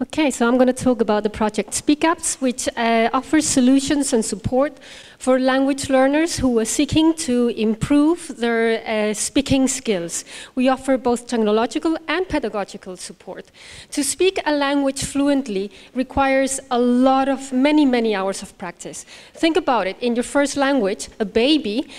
Okay, so I'm going to talk about the project SpeakApps, which offers solutions and support for language learners who are seeking to improve their speaking skills. We offer both technological and pedagogical support. To speak a language fluently requires a lot of many hours of practice. Think about it. In your first language, a baby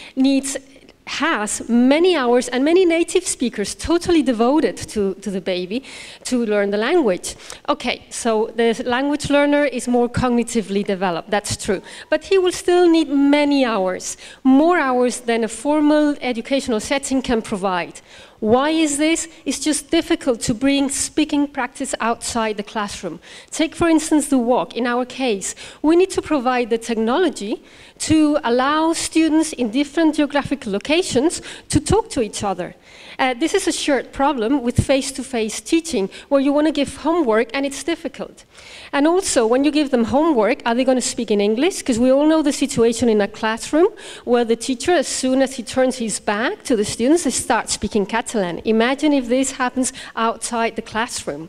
has many hours and many native speakers totally devoted to the baby to learn the language. Okay, so the language learner is more cognitively developed, that's true. But he will still need many hours, more hours than a formal educational setting can provide. Why is this? It's just difficult to bring speaking practice outside the classroom. Take, for instance, the walk. In our case, we need to provide the technology to allow students in different geographic locations to talk to each other. This is a shared problem with face-to-face teaching, where you want to give homework and it's difficult. And also, when you give them homework, are they going to speak in English? Because we all know the situation in a classroom where the teacher, as soon as he turns his back to the students, they start speaking Catalan. Imagine if this happens outside the classroom.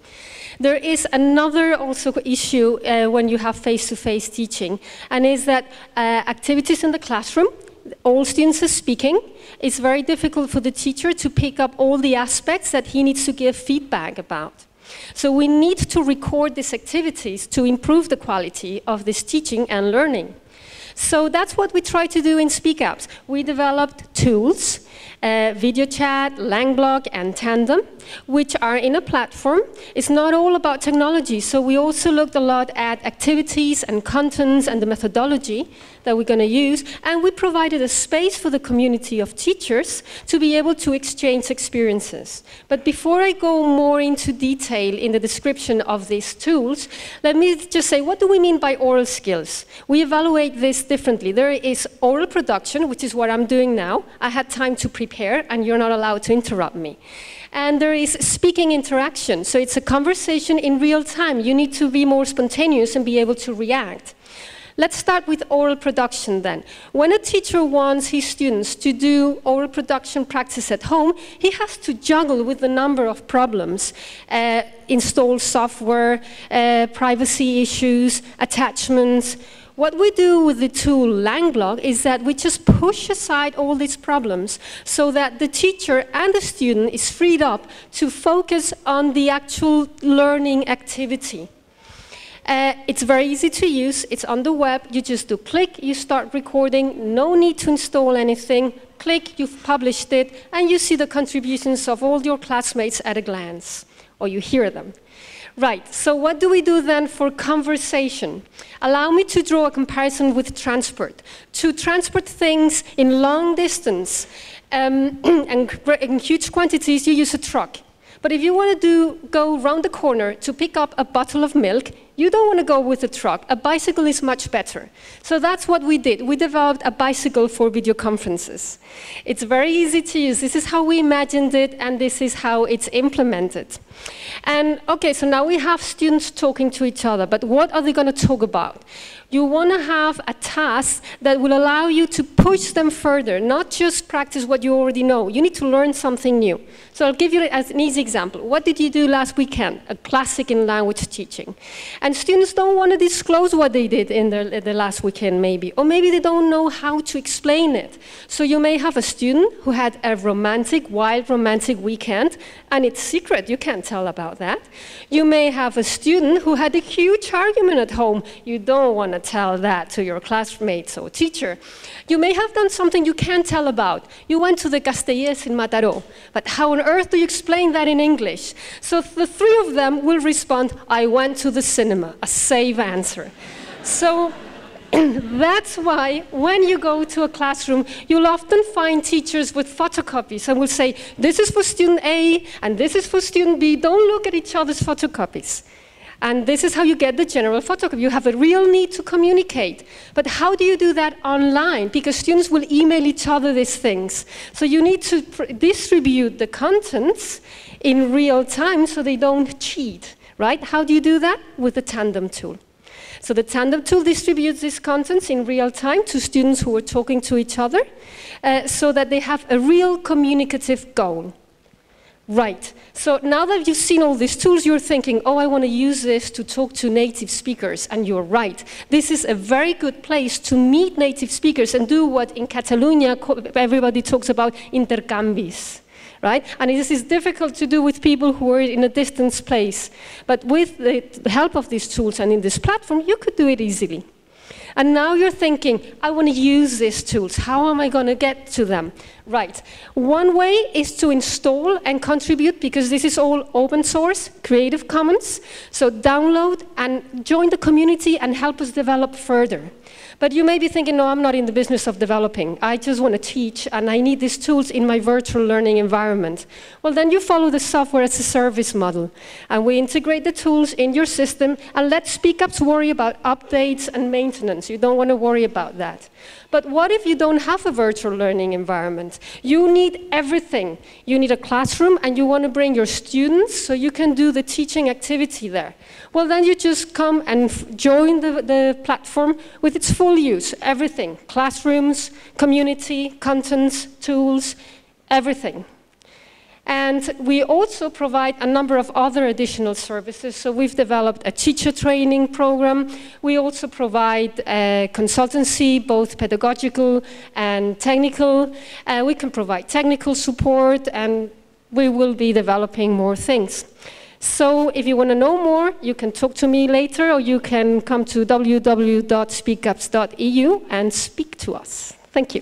There is another also issue when you have face-to-face teaching, and is that activities in the classroom, all students are speaking. It's very difficult for the teacher to pick up all the aspects that he needs to give feedback about. So we need to record these activities to improve the quality of this teaching and learning. So that's what we try to do in SpeakApps. We developed tools, Videochat, Langblog, and Tandem, which are in a platform. It's not all about technology, so we also looked a lot at activities and contents and the methodology that we're going to use, and we provided a space for the community of teachers to be able to exchange experiences. But before I go more into detail in the description of these tools, let me just say, what do we mean by oral skills? We evaluate this differently. There is oral production, which is what I'm doing now. I had time to prepare, and you're not allowed to interrupt me. And there is speaking interaction, so it's a conversation in real time. You need to be more spontaneous and be able to react. Let's start with oral production then. When a teacher wants his students to do oral production practice at home, he has to juggle with a number of problems. Install software, privacy issues, attachments. What we do with the tool Langblog is that we just push aside all these problems so that the teacher and the student is freed up to focus on the actual learning activity. It's very easy to use. It's on the web. You just do click, you start recording. No need to install anything. Click, you've published it, and you see the contributions of all your classmates at a glance, or you hear them. Right, so what do we do then for conversation? Allow me to draw a comparison with transport. To transport things in long distance and in huge quantities, you use a truck. But if you want to go round the corner to pick up a bottle of milk, you don't want to go with a truck. A bicycle is much better. So that's what we did. We developed a bicycle for video conferences. It's very easy to use. This is how we imagined it, and this is how it's implemented. And okay, so now we have students talking to each other, but what are they going to talk about? You want to have a task that will allow you to push them further, not just practice what you already know. You need to learn something new. So I'll give you as an easy example. What did you do last weekend? A classic in language teaching. And students don't want to disclose what they did in the last weekend, maybe. Or maybe they don't know how to explain it. So you may have a student who had a wild romantic weekend, and it's secret. You can't tell about that. You may have a student who had a huge argument at home. You don't want to tell that to your classmates or teacher. You may have done something you can't tell about. You went to the Castellers in Mataró, but how on earth do you explain that in English? So the three of them will respond, I went to the cinema, a safe answer. So that's why when you go to a classroom, you'll often find teachers with photocopies and will say, this is for student A and this is for student B. Don't look at each other's photocopies. And this is how you get the general photocopy. You have a real need to communicate. But how do you do that online? Because students will email each other these things. So you need to distribute the contents in real time so they don't cheat, right? How do you do that? With the Tandem tool. So the Tandem tool distributes these contents in real time to students who are talking to each other so that they have a real communicative goal. Right. So now that you've seen all these tools, you're thinking, oh, I want to use this to talk to native speakers. And you're right. This is a very good place to meet native speakers and do what in Catalonia everybody talks about, intercanvis. Right? And this is difficult to do with people who are in a distant place. But with the help of these tools and in this platform, you could do it easily. And now you're thinking, I want to use these tools. How am I going to get to them? Right. One way is to install and contribute, because this is all open source, Creative Commons. So download and join the community and help us develop further. But you may be thinking, no, I'm not in the business of developing. I just want to teach, and I need these tools in my virtual learning environment. Well, then you follow the software as a service model. And we integrate the tools in your system and let SpeakApps worry about updates and maintenance. You don't want to worry about that. But what if you don't have a virtual learning environment? You need everything. You need a classroom, and you want to bring your students so you can do the teaching activity there. Well, then you just come and join the platform with its full use, everything. Classrooms, community, contents, tools, everything. And we also provide a number of other additional services. So we've developed a teacher training program. We also provide consultancy, both pedagogical and technical. We can provide technical support, and we will be developing more things. So if you want to know more, you can talk to me later, or you can come to www.speakapps.eu and speak to us. Thank you.